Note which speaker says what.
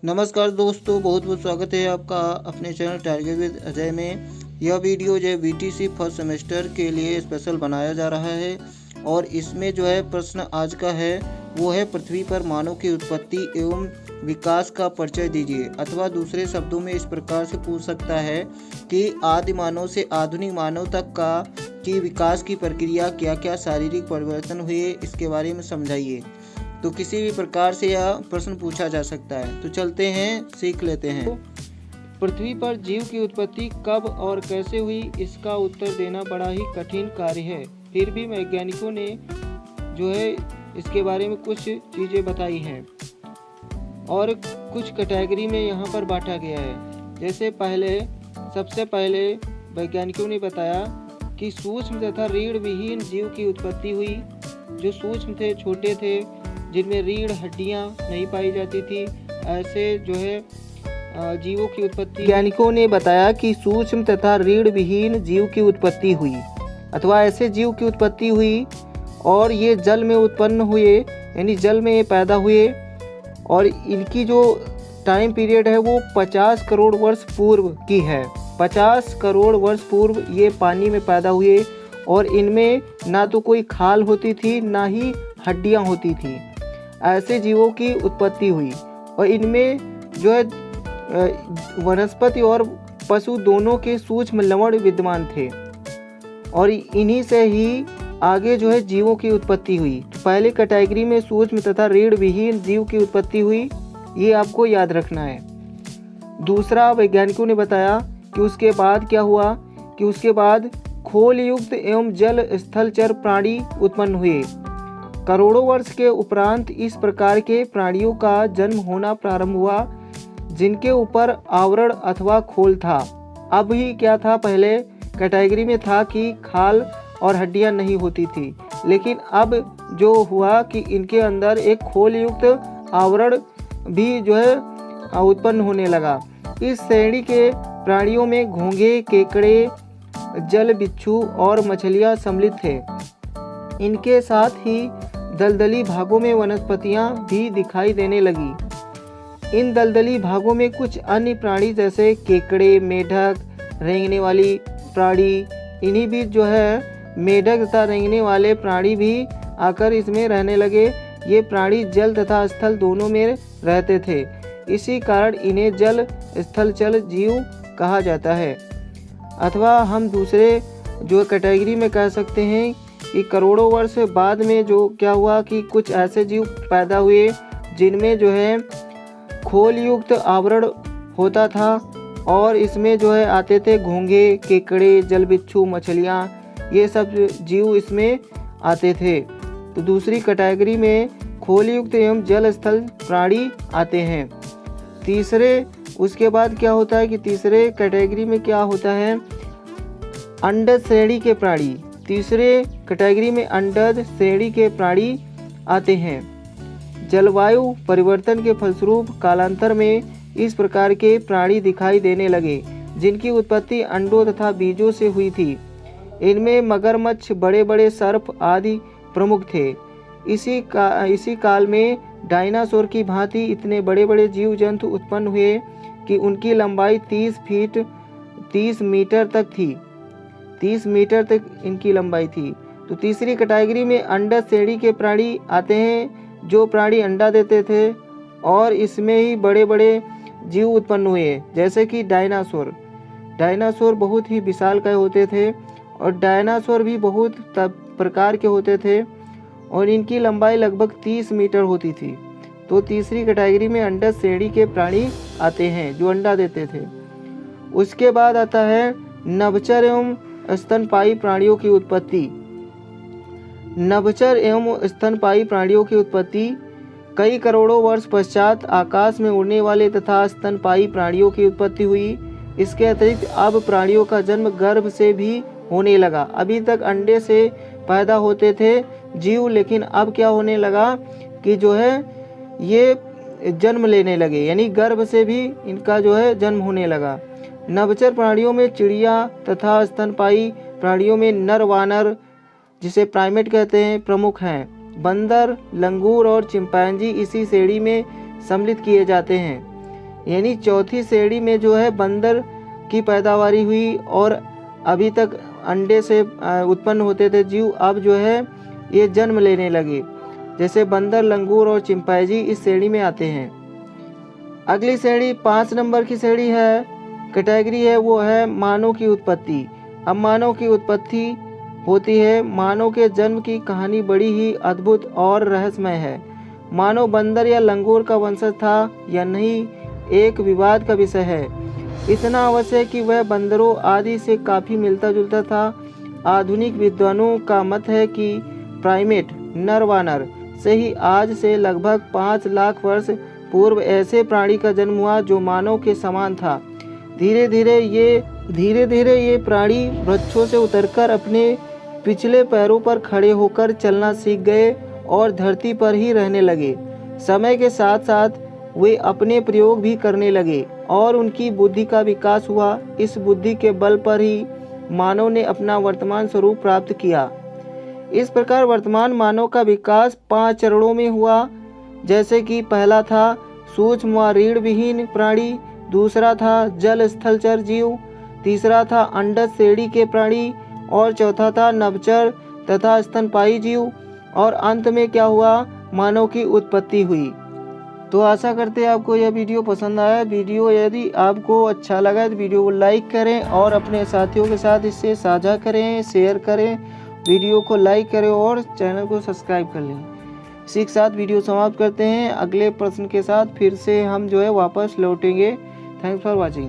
Speaker 1: नमस्कार दोस्तों, बहुत बहुत स्वागत है आपका अपने चैनल टारगेट विद अजय में। यह वीडियो जो है बीटीसी फर्स्ट सेमेस्टर के लिए स्पेशल बनाया जा रहा है और इसमें जो है प्रश्न आज का है वो है पृथ्वी पर मानव की उत्पत्ति एवं विकास का परिचय दीजिए। अथवा दूसरे शब्दों में इस प्रकार से पूछ सकता है कि आदि मानव से आधुनिक मानव तक की विकास की प्रक्रिया क्या क्या शारीरिक परिवर्तन हुए, इसके बारे में समझाइए। तो किसी भी प्रकार से यह प्रश्न पूछा जा सकता है। तो चलते हैं, सीख लेते हैं।
Speaker 2: पृथ्वी पर जीव की उत्पत्ति कब और कैसे हुई, इसका उत्तर देना बड़ा ही कठिन कार्य है। फिर भी वैज्ञानिकों ने जो है इसके बारे में कुछ चीज़ें बताई हैं और कुछ कैटेगरी में यहाँ पर बांटा गया है। जैसे सबसे पहले वैज्ञानिकों ने बताया कि सूक्ष्म तथा रीढ़ विहीन जीव की उत्पत्ति हुई। जो सूक्ष्म थे, छोटे थे, जिनमें रीढ़ हड्डियां नहीं पाई जाती थी, ऐसे जो है जीवों की उत्पत्ति वैज्ञानिकों ने बताया कि सूक्ष्म तथा रीढ़ विहीन जीव की उत्पत्ति हुई अथवा ऐसे जीव की उत्पत्ति हुई और ये जल में उत्पन्न हुए, यानी जल में ये पैदा हुए और इनकी जो टाइम पीरियड है वो 50 करोड़ वर्ष पूर्व की है। 50 करोड़ वर्ष पूर्व ये पानी में पैदा हुए और इनमें ना तो कोई खाल होती थी ना ही हड्डियां होती थी। ऐसे जीवों की उत्पत्ति हुई और इनमें जो है वनस्पति और पशु दोनों के सूक्ष्म लवण विद्यमान थे और इन्हीं से ही आगे जो है जीवों की उत्पत्ति हुई। तो पहले कैटेगरी में सूक्ष्म तथा रीढ़ विहीन जीव की उत्पत्ति हुई, ये आपको याद रखना है। दूसरा, वैज्ञानिकों ने बताया कि उसके बाद क्या हुआ कि उसके बाद खोल युक्त एवं जल स्थलचर प्राणी उत्पन्न हुए। करोड़ों वर्ष के उपरांत इस प्रकार के प्राणियों का जन्म होना प्रारंभ हुआ जिनके ऊपर आवरण अथवा खोल था। अब ही क्या था, पहले कैटेगरी में था कि खाल और हड्डियां नहीं होती थी, लेकिन अब जो हुआ कि इनके अंदर एक खोल युक्त आवरण भी जो है उत्पन्न होने लगा। इस श्रेणी के प्राणियों में घोंघे, केकड़े, जल बिच्छू और मछलियां सम्मिलित थे। इनके साथ ही दलदली भागों में वनस्पतियां भी दिखाई देने लगी। इन दलदली भागों में कुछ अन्य प्राणी जैसे केकड़े, मेढक, रेंगने वाली प्राणी, इन्हीं भी जो है मेढक तथा रेंगने वाले प्राणी भी आकर इसमें रहने लगे। ये प्राणी जल तथा स्थल दोनों में रहते थे, इसी कारण इन्हें जल स्थलचर जीव कहा जाता है। अथवा हम दूसरे जो कैटेगरी में कह सकते हैं कि करोड़ों वर्ष बाद में जो क्या हुआ कि कुछ ऐसे जीव पैदा हुए जिनमें जो है खोल युक्त आवरण होता था और इसमें जो है आते थे घोंघे, केकड़े, जल बिच्छू, मछलियाँ, ये सब जीव इसमें आते थे। तो दूसरी कैटेगरी में खोल युक्त एवं जल स्थल प्राणी आते हैं। उसके बाद क्या होता है कि तीसरे कैटेगरी में क्या होता है, अंडज श्रेणी के प्राणी। तीसरे कैटेगरी में अंडज श्रेणी के प्राणी आते हैं। जलवायु परिवर्तन के फलस्वरूप कालांतर में इस प्रकार के प्राणी दिखाई देने लगे जिनकी उत्पत्ति अंडों तथा बीजों से हुई थी। इनमें मगरमच्छ, बड़े बड़े सर्प आदि प्रमुख थे। इसी काल में डायनासोर की भांति इतने बड़े बड़े जीव जंतु उत्पन्न हुए कि उनकी लंबाई 30 मीटर तक थी। 30 मीटर तक इनकी लंबाई थी। तो तीसरी कैटेगरी में अंडज श्रेणी के प्राणी आते हैं, जो प्राणी अंडा देते थे और इसमें ही बड़े बड़े जीव उत्पन्न हुए, जैसे कि डायनासोर बहुत ही विशालकाय होते थे और डायनासोर भी बहुत प्रकार के होते थे और इनकी लंबाई लगभग 30 मीटर होती थी। तो तीसरी कैटेगरी में अंडज श्रेणी के प्राणी आते हैं जो अंडा देते थे। उसके बाद आता है नभचर एवं स्तनपायी प्राणियों की उत्पत्ति। नभचर एवं स्तनपायी प्राणियों की उत्पत्ति कई करोड़ों वर्ष पश्चात आकाश में उड़ने वाले तथा स्तनपायी प्राणियों की उत्पत्ति हुई। इसके अतिरिक्त अब प्राणियों का जन्म गर्भ से भी होने लगा। अभी तक अंडे से पैदा होते थे जीव, लेकिन अब क्या होने लगा कि जो है ये जन्म लेने लगे, यानी गर्भ से भी इनका जो है जन्म होने लगा। नभचर प्राणियों में चिड़िया तथा स्तनपायी प्राणियों में नर वानर, जिसे प्राइमेट कहते हैं, प्रमुख हैं। बंदर, लंगूर और चिंपैंजी इसी श्रेणी में सम्मिलित किए जाते हैं। यानी चौथी श्रेणी में जो है बंदर की पैदावारी हुई और अभी तक अंडे से उत्पन्न होते थे जीव, अब जो है ये जन्म लेने लगे। जैसे बंदर, लंगूर और चिंपैंजी इस श्रेणी में आते हैं। अगली श्रेणी 5 नंबर की श्रेणी है, कैटेगरी है, वो है मानव की उत्पत्ति। अब मानव की उत्पत्ति होती है, मानव के जन्म की कहानी बड़ी ही अद्भुत और रहस्यमय है। मानव बंदर या लंगूर का वंशज था या नहीं, एक विवाद का विषय है। इतना अवश्य है कि वह बंदरों आदि से काफ़ी मिलता जुलता था। आधुनिक विद्वानों का मत है कि प्राइमेट नर वानर से ही आज से लगभग 5 लाख वर्ष पूर्व ऐसे प्राणी का जन्म हुआ जो मानव के समान था। धीरे धीरे ये प्राणी वृक्षों से उतरकर अपने पिछले पैरों पर खड़े होकर चलना सीख गए और धरती पर ही रहने लगे। समय के साथ साथ वे अपने प्रयोग भी करने लगे और उनकी बुद्धि का विकास हुआ। इस बुद्धि के बल पर ही मानव ने अपना वर्तमान स्वरूप प्राप्त किया। इस प्रकार वर्तमान मानव का विकास 5 चरणों में हुआ। जैसे कि पहला था सूक्ष्म व रीढ़ विहीन प्राणी, दूसरा था जल स्थलचर जीव, तीसरा था अंडज श्रेणी के प्राणी और चौथा था नभचर तथा स्तनपायी जीव और अंत में क्या हुआ, मानव की उत्पत्ति हुई। तो आशा करते हैं आपको यह वीडियो पसंद आया। वीडियो यदि आपको अच्छा लगा तो वीडियो को लाइक करें और अपने साथियों के साथ इसे साझा करें, शेयर करें, वीडियो को लाइक करें और चैनल को सब्सक्राइब कर लें। इसी के साथ वीडियो समाप्त करते हैं। अगले प्रश्न के साथ फिर से हम जो है वापस लौटेंगे। Thanks for watching.